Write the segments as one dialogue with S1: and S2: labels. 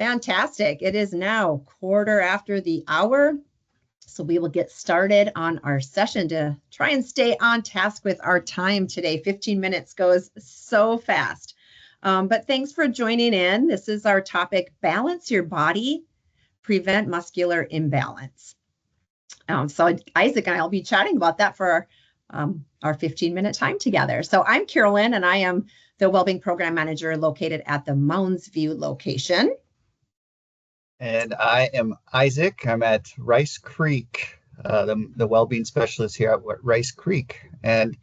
S1: Fantastic. It is now quarter after the hour. So we will get started on our session to try and stay on task with our time today. 15 minutes goes so fast. But thanks for joining in. This is our topic, balance your body, prevent muscular imbalance. So Isaac and I will be chatting about that for our 15-minute time together. So I'm Carolyn, and I am the Wellbeing Program Manager located at the Mounds View location.
S2: And I am Isaac. I'm at Rice Creek, the Wellbeing Specialist here at Rice Creek. And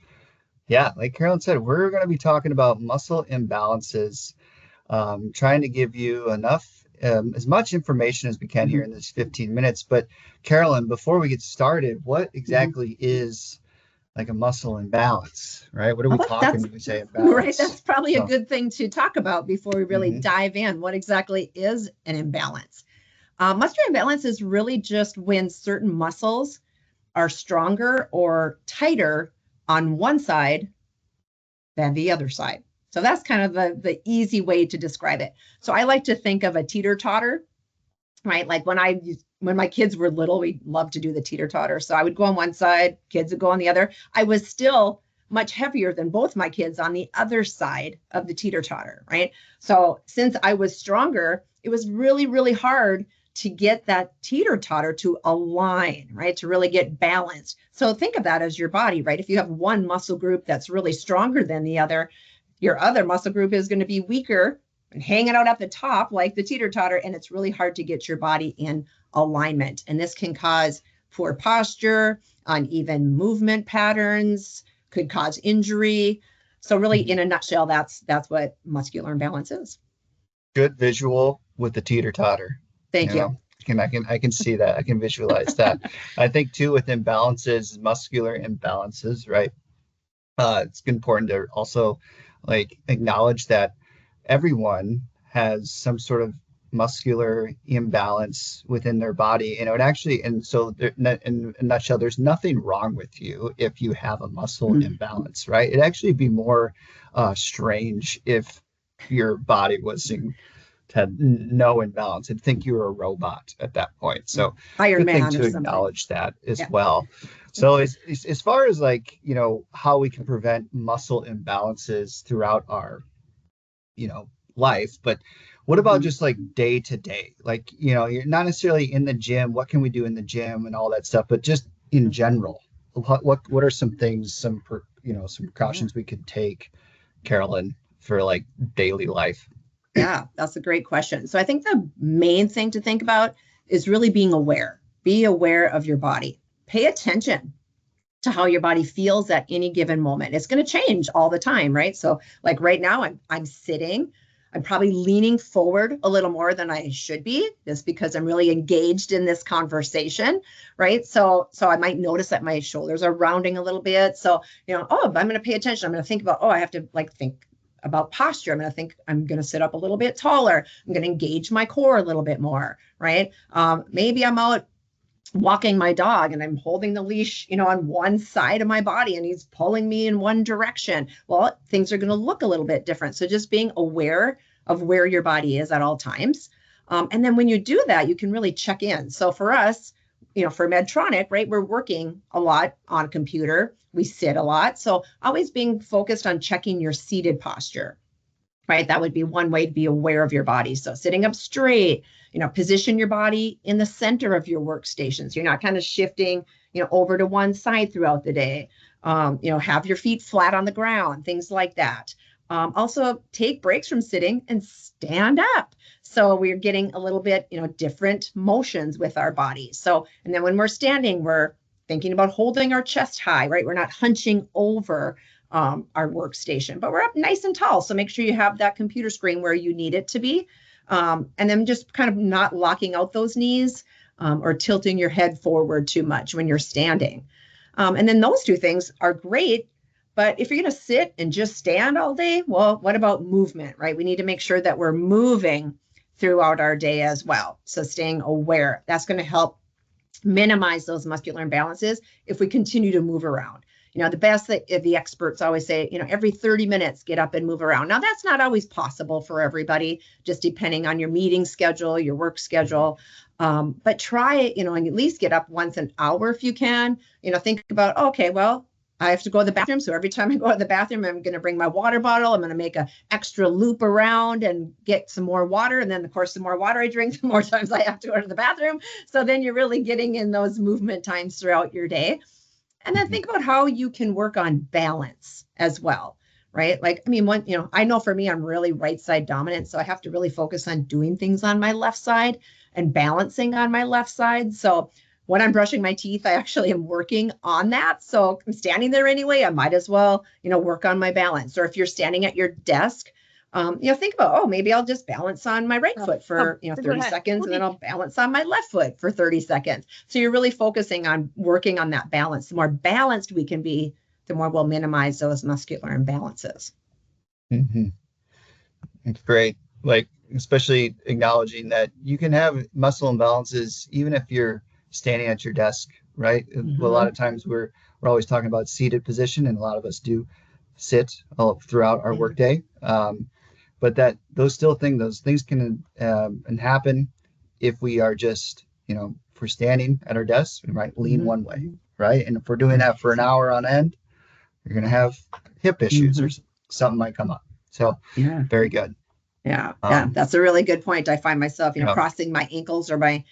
S2: yeah, like Carolyn said, we're going to be talking about muscle imbalances, trying to give you enough, as much information as we can here in this 15 minutes. But Carolyn, before we get started, what exactly is like a muscle imbalance, right? What are we talking when we say imbalance?
S1: Right, that's probably a good thing to talk about before we really dive in. What exactly is an imbalance? Muscular imbalance is really just when certain muscles are stronger or tighter on one side than the other side. So that's kind of the easy way to describe it. So I like to think of a teeter-totter, right? Like when my kids were little, we loved to do the teeter-totter. So I would go on one side, kids would go on the other. I was still much heavier than both my kids on the other side of the teeter-totter, right? So since I was stronger, it was really, really hard to get that teeter-totter to align, right? To really get balanced. So think of that as your body, right? If you have one muscle group that's really stronger than the other, your other muscle group is going to be weaker and hanging out at the top like the teeter-totter, and it's really hard to get your body in alignment. And this can cause poor posture, uneven movement patterns, could cause injury. So really, in a nutshell, that's what muscular imbalance is.
S2: Good visual with the teeter-totter.
S1: Thank you.
S2: I can see that. I can visualize that. I think too with imbalances, muscular imbalances, right? It's important to also like acknowledge that everyone has some sort of muscular imbalance within their body, and it would actually, and so in a nutshell, there's nothing wrong with you if you have a muscle imbalance, right? It'd actually be more strange if your body had no imbalance. I'd think you were a robot at that point. So
S1: Iron Man
S2: good thing to acknowledge that as well. So as far as like, how we can prevent muscle imbalances throughout our, life, but what about just like day to day? Like, you're not necessarily in the gym. What can we do in the gym and all that stuff, but just in general, what are some things, some precautions we could take, Carolyn, for like daily life?
S1: Yeah, that's a great question. So I think the main thing to think about is really being aware. Be aware of your body. Pay attention to how your body feels at any given moment. It's going to change all the time, right? So like right now, I'm sitting. I'm probably leaning forward a little more than I should be, just because I'm really engaged in this conversation, right? So I might notice that my shoulders are rounding a little bit. So, I'm going to pay attention. I'm going to think about, I have to think about posture. I'm going to sit up a little bit taller. I'm going to engage my core a little bit more, right? Maybe I'm out walking my dog and I'm holding the leash, on one side of my body and he's pulling me in one direction. Well, things are going to look a little bit different. So just being aware of where your body is at all times. And then when you do that, you can really check in. So for us, for Medtronic, right, we're working a lot on a computer. We sit a lot. So always being focused on checking your seated posture, right? That would be one way to be aware of your body. So sitting up straight, position your body in the center of your workstation. So you're not kind of shifting, over to one side throughout the day. Have your feet flat on the ground, things like that. Also take breaks from sitting and stand up. So we're getting a little bit, different motions with our bodies. So, and then when we're standing, we're thinking about holding our chest high, right? We're not hunching over our workstation, but we're up nice and tall. So make sure you have that computer screen where you need it to be. And then just kind of not locking out those knees or tilting your head forward too much when you're standing. And then those two things are great. But if you're going to sit and just stand all day, well, what about movement, right? We need to make sure that we're moving throughout our day as well. So staying aware, that's going to help minimize those muscular imbalances if we continue to move around. The best that the experts always say, every 30 minutes, get up and move around. Now, that's not always possible for everybody, just depending on your meeting schedule, your work schedule. But try, and at least get up once an hour if you can. Think about, okay, well, I have to go to the bathroom. So every time I go to the bathroom, I'm going to bring my water bottle. I'm going to make an extra loop around and get some more water. And then, of course, the more water I drink, the more times I have to go to the bathroom. So then you're really getting in those movement times throughout your day. And then think about how you can work on balance as well, right? Like, I know for me, I'm really right side dominant. So I have to really focus on doing things on my left side and balancing on my left side. So when I'm brushing my teeth, I actually am working on that. So I'm standing there anyway. I might as well, work on my balance. Or if you're standing at your desk, think about, maybe I'll just balance on my right foot for, 30 seconds, and then I'll balance on my left foot for 30 seconds. So you're really focusing on working on that balance. The more balanced we can be, the more we'll minimize those muscular imbalances.
S2: Mm-hmm. It's great. Like, especially acknowledging that you can have muscle imbalances even if you're standing at your desk, right? Mm-hmm. A lot of times we're always talking about seated position, and a lot of us do sit throughout our workday. But those things can happen if we are just, if we're standing at our desk, we might lean one way, right? And if we're doing that for an hour on end, you're going to have hip issues or something might come up. So very good.
S1: Yeah. That's a really good point. I find myself, crossing my ankles or my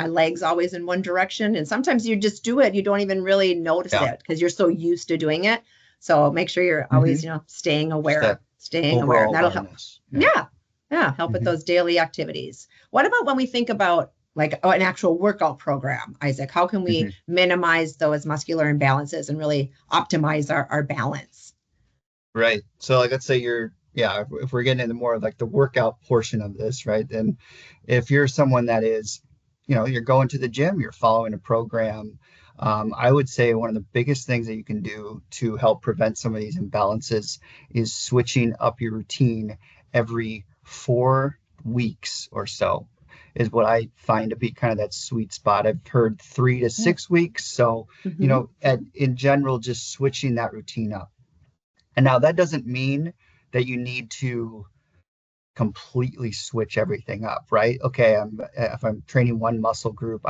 S1: legs always in one direction. And sometimes you just do it. You don't even really notice it because you're so used to doing it. So make sure you're always, staying aware. That'll help. Help with those daily activities. What about when we think about like an actual workout program, Isaac? How can we minimize those muscular imbalances and really optimize our balance?
S2: Right. So like, let's say if we're getting into more of like the workout portion of this, right? Then if you're someone that is, you're going to the gym, you're following a program, I would say one of the biggest things that you can do to help prevent some of these imbalances is switching up your routine every 4 weeks or so is what I find to be kind of that sweet spot. I've heard 3 to 6 weeks. So, in general, just switching that routine up. And now that doesn't mean that you need to completely switch everything up, right? Okay, if I'm training one muscle group,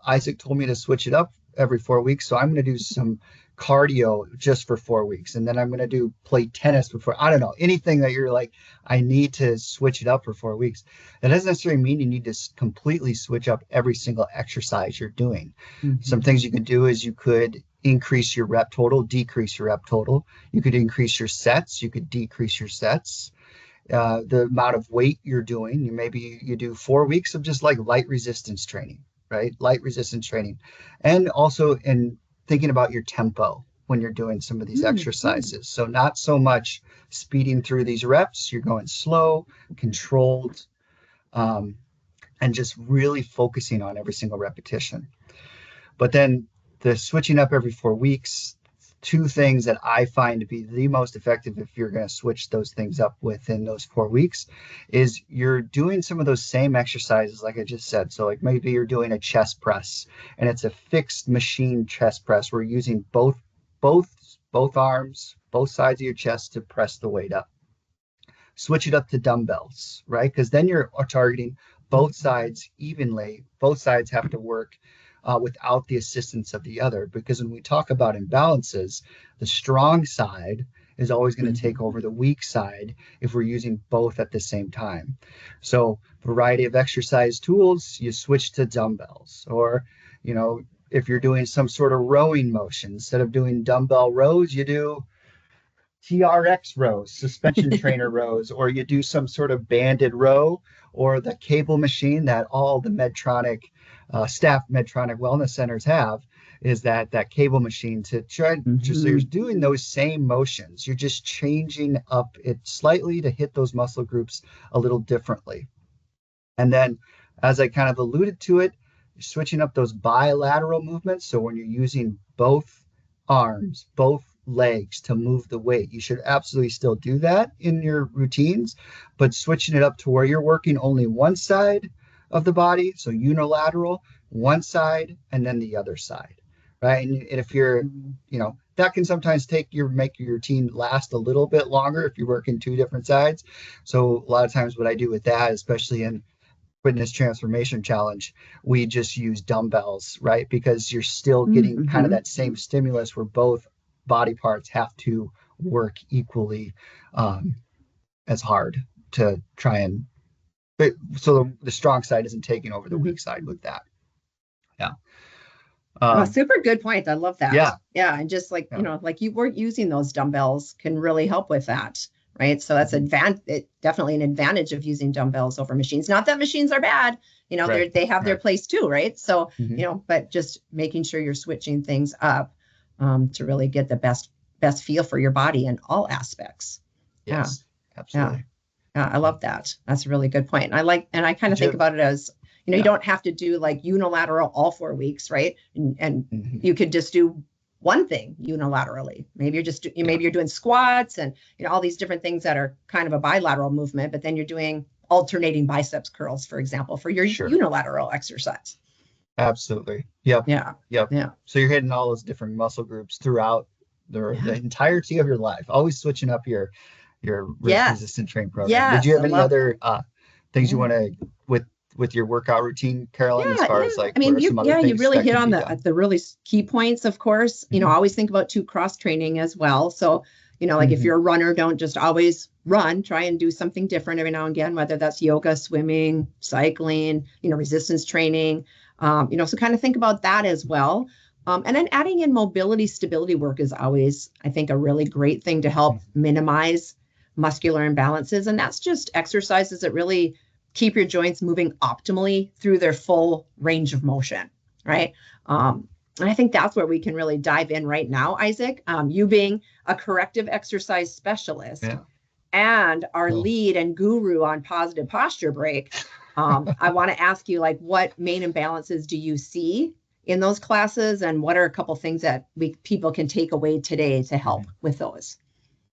S2: Isaac told me to switch it up every 4 weeks, so I'm going to do some cardio just for 4 weeks, and then I'm going to play tennis before. I don't know, anything that you're like, I need to switch it up for 4 weeks. That doesn't necessarily mean you need to completely switch up every single exercise you're doing. Some things you could do is you could increase your rep total, decrease your rep total. You could increase your sets, you could decrease your sets. The amount of weight you're doing, maybe you do 4 weeks of just like light resistance training, right? Light resistance training. And also in thinking about your tempo when you're doing some of these exercises. So not so much speeding through these reps, you're going slow, controlled, and just really focusing on every single repetition. But then the switching up every 4 weeks, 2 things that I find to be the most effective if you're going to switch those things up within those 4 weeks is you're doing some of those same exercises like I just said. So like maybe you're doing a chest press and it's a fixed machine chest press. We're using both arms, both sides of your chest to press the weight up. Switch it up to dumbbells, right? Because then you're targeting both sides evenly. Both sides have to work without the assistance of the other. Because when we talk about imbalances, the strong side is always going to take over the weak side if we're using both at the same time. So variety of exercise tools, you switch to dumbbells. Or, if you're doing some sort of rowing motion, instead of doing dumbbell rows, you do TRX rows, suspension trainer rows, or you do some sort of banded row, or the cable machine that all the Medtronic staff Medtronic wellness centers have is that cable machine to try just so you're doing those same motions. You're just changing up it slightly to hit those muscle groups a little differently. And then, as I kind of alluded to it, you're switching up those bilateral movements. So when you're using both arms, both legs to move the weight, you should absolutely still do that in your routines, but switching it up to where you're working only one side of the body, so unilateral, one side and then the other side, right? And if you're, that can sometimes make your routine last a little bit longer if you're working two different sides. So a lot of times what I do with that, especially in fitness transformation challenge, we just use dumbbells, right? Because you're still getting kind of
S1: Mm-hmm.
S2: that same stimulus where both body parts have to work equally as hard to try and, but so the strong side isn't taking over the
S1: Mm-hmm.
S2: weak side with that. Yeah.
S1: Oh,
S2: Um,
S1: super good point. I love that.
S2: yeah.
S1: Yeah. And just like,
S2: Yeah.
S1: like you were using those dumbbells can really help with that. Right. So that's
S2: Mhm.
S1: definitely an advantage of using dumbbells over machines. Not that machines are bad,
S2: Right.
S1: they have their
S2: Right.
S1: place too. Right. So,
S2: Hmm.
S1: but just making sure you're switching things up to really get the best feel for your body in all aspects. Yeah.
S2: Yes.
S1: Yeah.
S2: Absolutely.
S1: Yeah, I
S2: Yeah.
S1: love that. That's a really good point. And I kind
S2: Did
S1: of
S2: you
S1: think
S2: have,
S1: about it as, you
S2: yeah.
S1: don't have to do like unilateral all 4 weeks, right? And
S2: Hmm.
S1: you could just do one thing unilaterally.
S2: Yeah.
S1: Maybe you're doing squats and all these different things that are kind of a bilateral movement, but then you're doing alternating biceps curls, for example, for your
S2: Sure.
S1: unilateral exercise.
S2: Absolutely. Yep.
S1: Yeah.
S2: Yep.
S1: Yeah.
S2: So you're hitting all those different muscle groups throughout the
S1: Yeah.
S2: entirety of your life, always switching up your
S1: Yes.
S2: resistant training program. Did you
S1: Yes. I
S2: have any
S1: love that.
S2: other things you
S1: Yeah.
S2: want to with your workout routine, Carolyn, as
S1: Yeah,
S2: far
S1: yeah.
S2: as like
S1: I
S2: what
S1: mean,
S2: are some other
S1: you
S2: things
S1: really
S2: that
S1: hit
S2: can
S1: on
S2: be done?
S1: the really key points, of course.
S2: Hmm.
S1: Always think about two cross training as well. So, like if
S2: Hmm.
S1: you're a runner, don't just always run. Try and do something different every now and again, whether that's yoga, swimming, cycling, resistance training. So kind of think about that as well. And then adding in mobility, stability work is always, I think, a really great thing to help minimize muscular imbalances. And that's just exercises that really keep your joints moving optimally through their full range of motion, right? And I think that's where we can really dive in right now, Isaac. You being a corrective exercise specialist
S2: Yeah.
S1: and our
S2: Cool.
S1: lead and guru on positive posture break, I want to ask you, like, what main imbalances do you see in those classes, and what are a couple things that people can take away today to help
S2: Mhm.
S1: with those?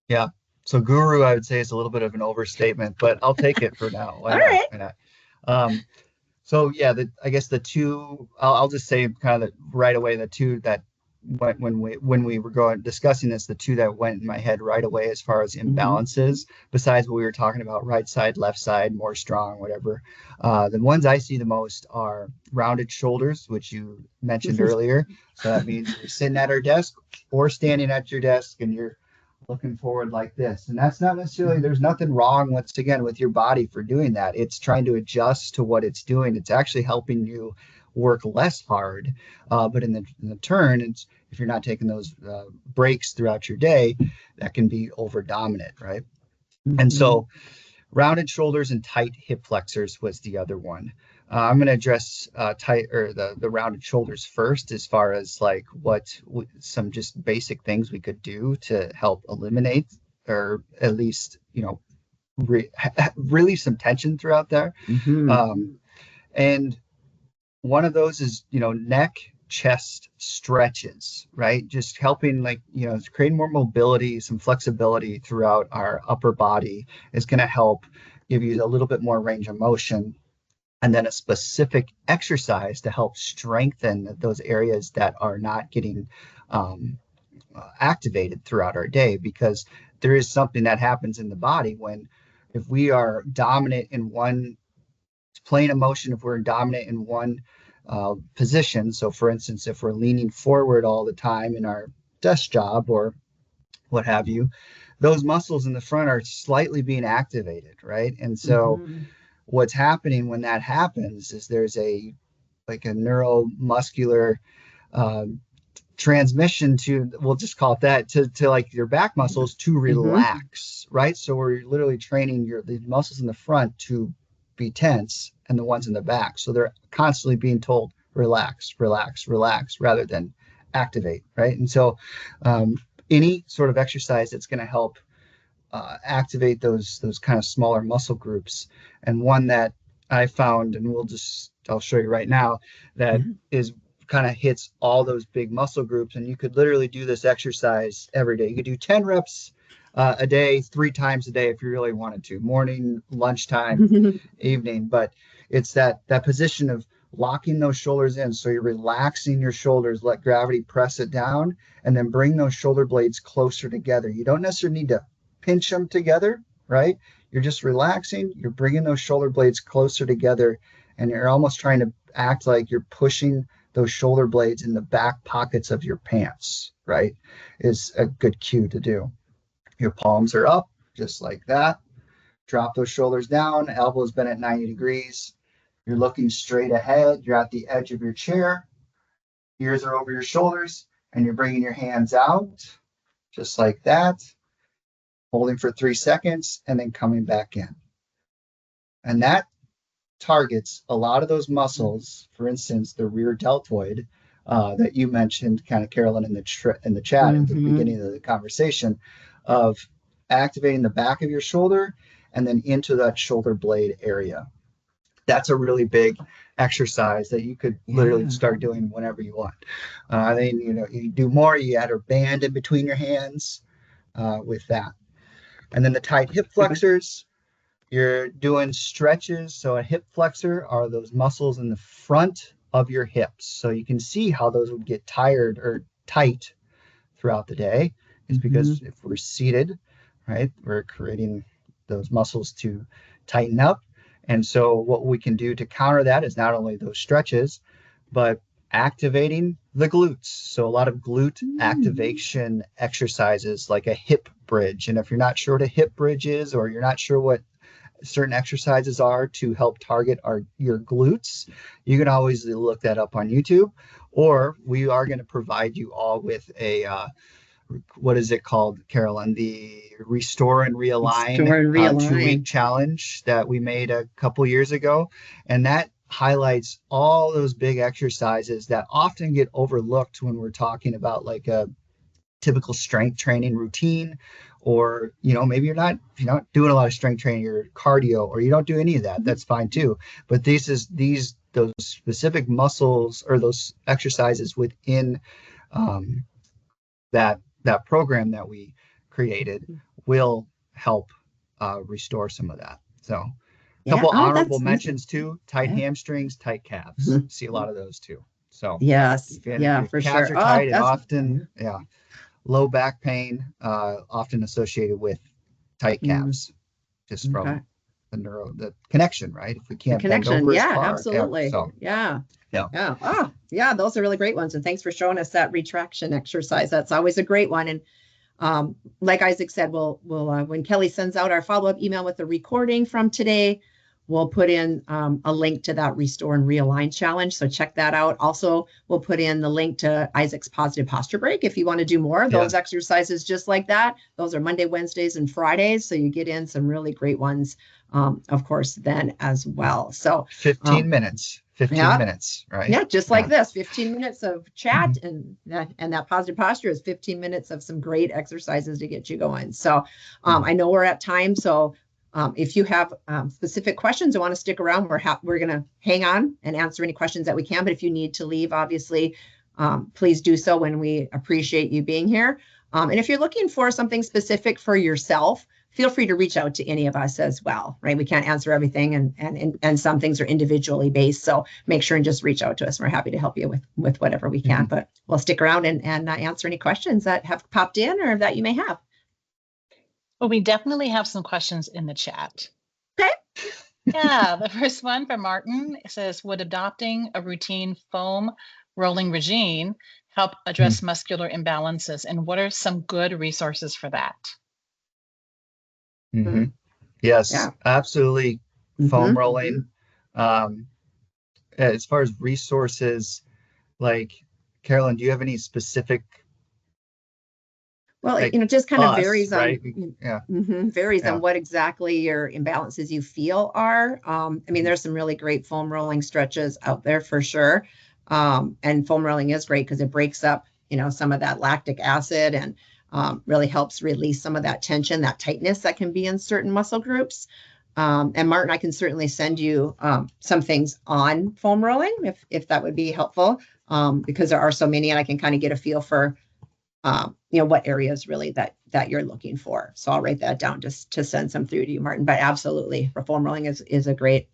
S2: Yeah. So guru, I would say is a little bit of an overstatement, but I'll take it for now. Why
S1: All
S2: not?
S1: right.
S2: Why not? Um, So yeah, I guess the two I'll just say kind of right away the two that went when we were going discussing this, the two that went in my head right away as far as
S1: Mm-hmm.
S2: imbalances, besides what we were talking about, right side, left side, more strong, whatever. The ones I see the most are rounded shoulders, which you mentioned earlier. So that means you're sitting at our desk or standing at your desk and you're looking forward like this. And that's not necessarily, there's nothing wrong, once again, with your body for doing that. It's trying to adjust to what it's doing. It's actually helping you work less hard. But in the turn, if you're not taking those breaks throughout your day, that can be over dominant, right? And
S1: Mm-hmm.
S2: so rounded shoulders and tight hip flexors was the other one. I'm going to address tight or the rounded shoulders first, as far as like some just basic things we could do to help eliminate or at least relieve some tension throughout there.
S1: Mm-hmm.
S2: And one of those is neck chest stretches, right? Just helping, like, creating more mobility, some flexibility throughout our upper body is going to help give you a little bit more range of motion, and then a specific exercise to help strengthen those areas that are not getting um, activated throughout our day, because there is something that happens in the body when, if we are dominant in one plane of motion, if we're dominant in one position. So, for instance, if we're leaning forward all the time in our desk job or what have you, those muscles in the front are slightly being activated, right? And so,
S1: Mm-hmm.
S2: what's happening when that happens is there's a neuromuscular uh, transmission to, we'll just call it that, to like your back muscles to
S1: Mm-hmm.
S2: relax, right? So we're literally training the muscles in the front to be tense and the ones in the back. So they're constantly being told, relax, relax, relax, rather than activate, right? And so um, any sort of exercise that's going to help activate those kind of smaller muscle groups. And one that I found, and I'll show you right now, that is kind of hits all those big muscle groups. And you could literally do this exercise every day. You could do 10 reps a day, 3 times a day if you really wanted to, morning, lunchtime, evening. But it's that position of locking those shoulders in. So you're relaxing your shoulders, let gravity press it down, and then bring those shoulder blades closer together. You don't necessarily need to pinch them together, right? You're just relaxing, you're bringing those shoulder blades closer together, and you're almost trying to act like you're pushing those shoulder blades in the back pockets of your pants, right? Is a good cue to do. Your palms are up, just like that. Drop those shoulders down, elbows bent at 90 degrees. You're looking straight ahead. You're at the edge of your chair. Ears are over your shoulders, and you're bringing your hands out, just like that, holding for 3 seconds, and then coming back in. And that targets a lot of those muscles, for instance, the rear deltoid that you mentioned, kind of Carolyn, in the chat at the beginning of the conversation, of activating the back of your shoulder and then into that shoulder blade area. That's a really big exercise that you could literally start doing whenever you want. Then you do more. You add a band in between your hands with that, and then the tight hip flexors. You're doing stretches. So a hip flexor are those muscles in the front of your hips. So you can see how those would get tired or tight throughout the day. It's because if we're seated, right, we're creating those muscles to tighten up. And so what we can do to counter that is not only those stretches, but activating the glutes. So a lot of glute activation exercises like a hip bridge. And if you're not sure what a hip bridge is, or you're not sure what certain exercises are to help target your glutes, you can always look that up on YouTube, or we are going to provide you all with a what is it called, Carolyn? The Restore and Realign 2-week challenge that we made a couple years ago. And that highlights all those big exercises that often get overlooked when we're talking about like a typical strength training routine, or maybe you're not doing a lot of strength training or cardio, or you don't do any of that. That's fine too. But those specific muscles or those exercises within that program that we created will help restore some of that. So a couple honorable mentions too: tight hamstrings, tight calves. See a lot of those too. So
S1: yes,
S2: for
S1: calves
S2: are tight, and often low back pain, often associated with tight calves, just from the connection, right? If we can't bend over as far.
S1: Absolutely. Those are really great ones. And thanks for showing us that retraction exercise. That's always a great one. And like Isaac said, we'll when Kelly sends out our follow-up email with the recording from today, we'll put in a link to that Restore and Realign challenge. So check that out. Also, we'll put in the link to Isaac's Positive Posture Break if you want to do more of those exercises just like that. Those are Monday, Wednesdays, and Fridays. So you get in some really great ones, of course, then as well. So
S2: 15 minutes. 15 minutes, right?
S1: Yeah, just like this, 15 minutes of chat, and that positive posture is 15 minutes of some great exercises to get you going. So I know we're at time, so if you have specific questions or want to stick around, we're going to hang on and answer any questions that we can. But if you need to leave, obviously, please do so, when we appreciate you being here. And if you're looking for something specific for yourself, feel free to reach out to any of us as well, right? We can't answer everything, and some things are individually based. So make sure and just reach out to us. We're happy to help you with whatever we can. But we'll stick around and answer any questions that have popped in or that you may have.
S3: Well, we definitely have some questions in the chat.
S1: Okay.
S3: Yeah, the first one from Martin says, would adopting a routine foam rolling regime help address muscular imbalances? And what are some good resources for that?
S2: Yes, absolutely. Foam rolling. As far as resources, like, Carolyn, do you have any specific?
S1: Well, it just kind of varies on,
S2: right?
S1: Varies on what exactly your imbalances you feel are. I mean, there's some really great foam rolling stretches out there for sure. And foam rolling is great because it breaks up, some of that lactic acid, and really helps release some of that tension, that tightness that can be in certain muscle groups. And Martin, I can certainly send you some things on foam rolling if that would be helpful, because there are so many, and I can kind of get a feel for what areas really that you're looking for. So I'll write that down just to send some through to you, Martin. But absolutely, foam rolling is a great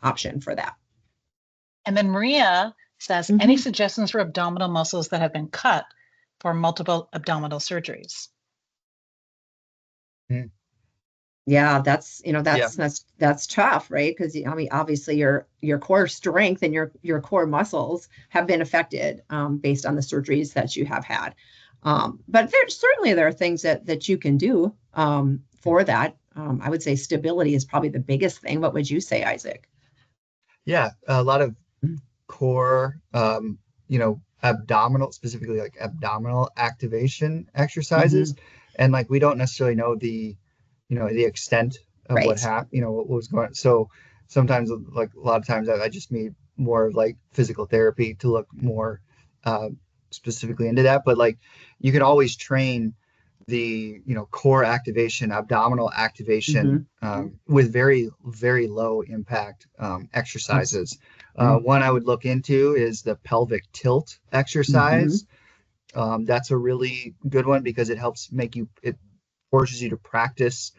S1: option for that.
S3: And then Maria says, any suggestions for abdominal muscles that have been cut for multiple abdominal surgeries?
S1: Yeah, that's that's tough, right? Because I mean, obviously your core strength and your core muscles have been affected based on the surgeries that you have had. But there are things that you can do for that. I would say stability is probably the biggest thing. What would you say, Isaac?
S2: Yeah, a lot of core, abdominal, specifically like abdominal activation exercises. And like we don't necessarily know the extent of what
S1: Right.
S2: happened, what was going on. So sometimes, like a lot of times, I just need more of like physical therapy to look more uh, specifically into that. But like you can always train the core activation, abdominal activation with very, very low impact exercises. One I would look into is the pelvic tilt exercise. That's a really good one because it forces you to practice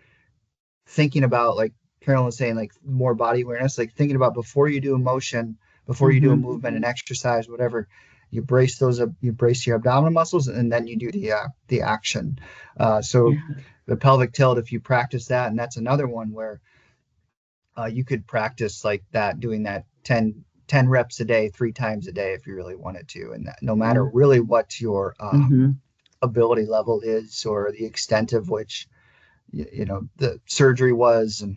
S2: thinking about, like Carolyn was saying, like more body awareness, like thinking about before you do a motion, before you do a movement, an exercise, whatever, you brace your abdominal muscles, and then you do the action. So the pelvic tilt, if you practice that, and that's another one where you could practice like that, doing that 10 reps a day, 3 times a day if you really wanted to, and that no matter really what your ability level is or the extent of which the surgery was, and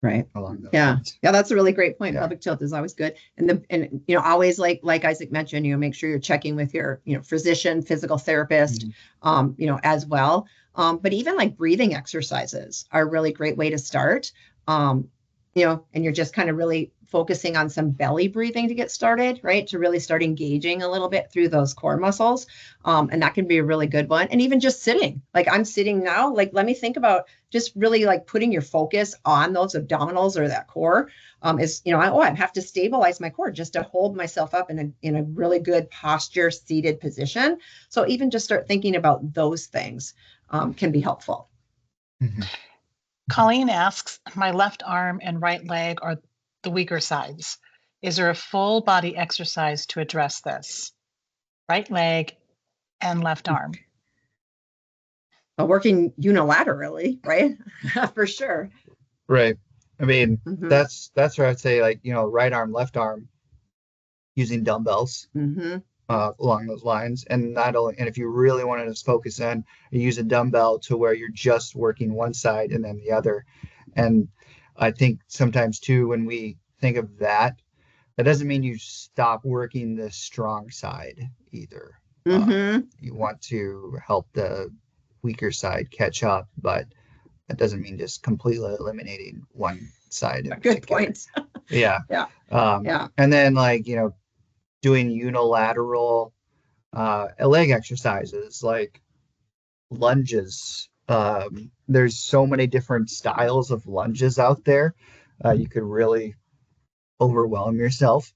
S1: Right.
S2: along those
S1: Yeah.
S2: lines.
S1: Yeah, that's a really great point.
S2: Yeah.
S1: Pelvic tilt is always good. And always like Isaac mentioned, make sure you're checking with your, physician, physical therapist, as well. But even like breathing exercises are a really great way to start. And you're just kind of really focusing on some belly breathing to get started, right? To really start engaging a little bit through those core muscles. And that can be a really good one. And even just sitting, like I'm sitting now, like, let me think about just really like putting your focus on those abdominals or that core I have to stabilize my core just to hold myself up in a really good posture, seated position. So even just start thinking about those things can be helpful.
S3: Colleen asks, my left arm and right leg are the weaker sides. Is there a full body exercise to address this? Right leg and left arm.
S1: Working unilaterally, right? For sure.
S2: Right. I mean, that's where I'd say, like, right arm, left arm, using dumbbells along those lines. And if you really wanted to focus in, you use a dumbbell to where you're just working one side and then the other. And I think sometimes too, when we think of that doesn't mean you stop working the strong side either. You want to help the weaker side catch up, but that doesn't mean just completely eliminating one side in
S1: Good
S2: particular.
S1: point.
S2: Yeah.
S1: Yeah.
S2: And then doing unilateral leg exercises like lunges. There's so many different styles of lunges out there. You could really overwhelm yourself,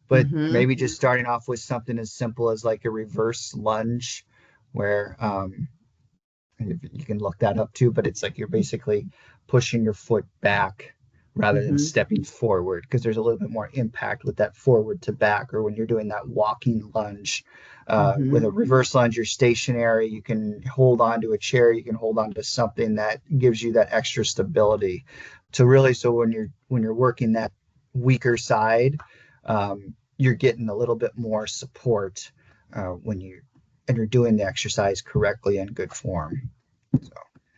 S2: but maybe just starting off with something as simple as like a reverse lunge where you can look that up too, but it's like you're basically pushing your foot back rather than stepping forward, because there's a little bit more impact with that forward to back, or when you're doing that walking lunge. With a reverse lunge, you're stationary, you can hold on to a chair, you can hold on to something that gives you that extra stability to really, so when you're working that weaker side, you're getting a little bit more support when you're doing the exercise correctly in good form. So,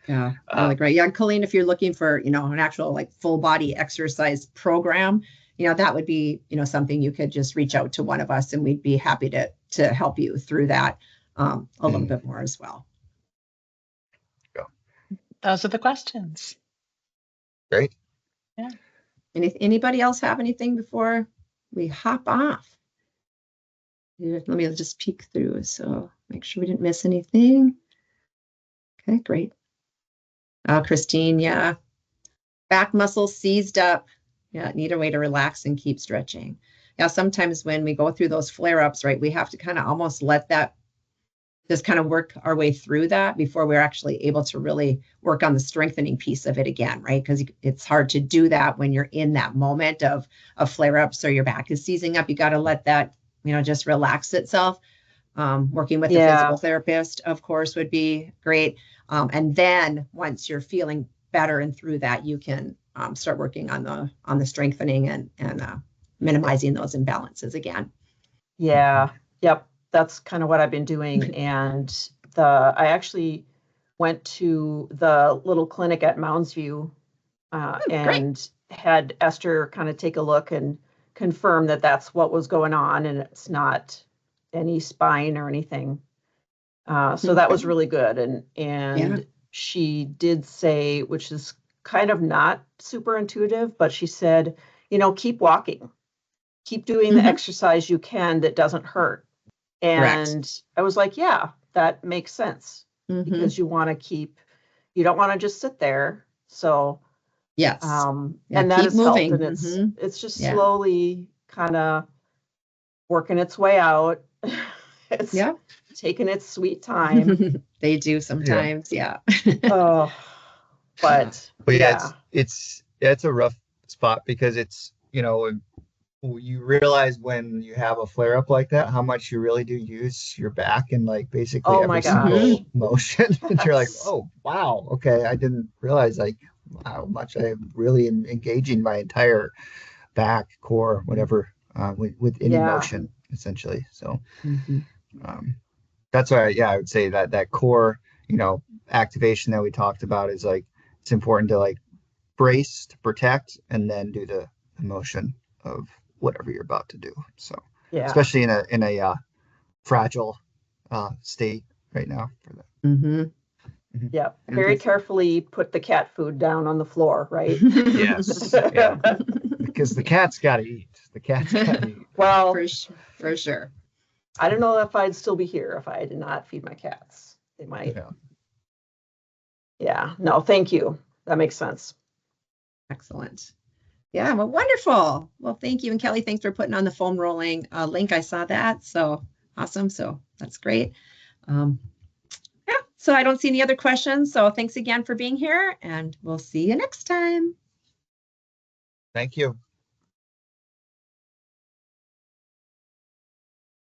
S1: yeah, really great. Yeah, Colleen, if you're looking for, an actual like full body exercise program, that would be, something you could just reach out to one of us and we'd be happy to help you through that a little bit more as well.
S2: Go.
S3: Those are the questions.
S2: Great.
S3: Yeah.
S1: Anybody else have anything before we hop off? Let me just peek through, so make sure we didn't miss anything. Okay, great. Christine, yeah. Back muscles seized up. Yeah, need a way to relax and keep stretching. Yeah, sometimes when we go through those flare-ups, right, we have to kind of almost let that just kind of work our way through that before we're actually able to really work on the strengthening piece of it again, right? Because it's hard to do that when you're in that moment of flare-ups or your back is seizing up. You got to let that, just relax itself. Working with a physical therapist, of course, would be great. And then once you're feeling better and through that, you can start working on the strengthening and minimizing those imbalances again.
S4: Yeah. Yep. That's kind of what I've been doing. And I actually went to the little clinic at Mounds View and had Esther kind of take a look and confirm that that's what was going on, and it's not any spine or anything. So that was really good. And she did say, which is kind of not super intuitive, but she said, keep walking, keep doing the exercise you can that doesn't hurt. And I was like, yeah, that makes sense, because you don't want to just sit there. So
S1: yes.
S4: And that has
S1: moving.
S4: helped. And it's just slowly kind of working its way out. It's taking its sweet time.
S1: They do sometimes. Yeah.
S4: Oh, but
S2: yeah, it's a rough spot, because it's, you realize when you have a flare up like that, how much you really do use your back and like basically every single motion. And you're like, oh, wow. Okay. I didn't realize like how much I'm really engaging my entire back, core, whatever, with any motion, essentially. So that's why, I would say that core, activation that we talked about is like, it's important to like brace to protect and then do the motion of whatever you're about to do. So especially in a fragile state right now for that.
S4: Yeah, very carefully put the cat food down on the floor, right?
S2: Yes. Yeah. Because the cat's got to eat.
S4: Well,
S1: for sure.
S4: I don't know if I'd still be here if I did not feed my cats. They might. Yeah. No, thank you. That makes sense.
S1: Excellent. Yeah, well, wonderful. Well, thank you. And Kelly, thanks for putting on the foam rolling link. I saw that. So awesome. So that's great. So I don't see any other questions. So thanks again for being here, and we'll see you next time.
S2: Thank you.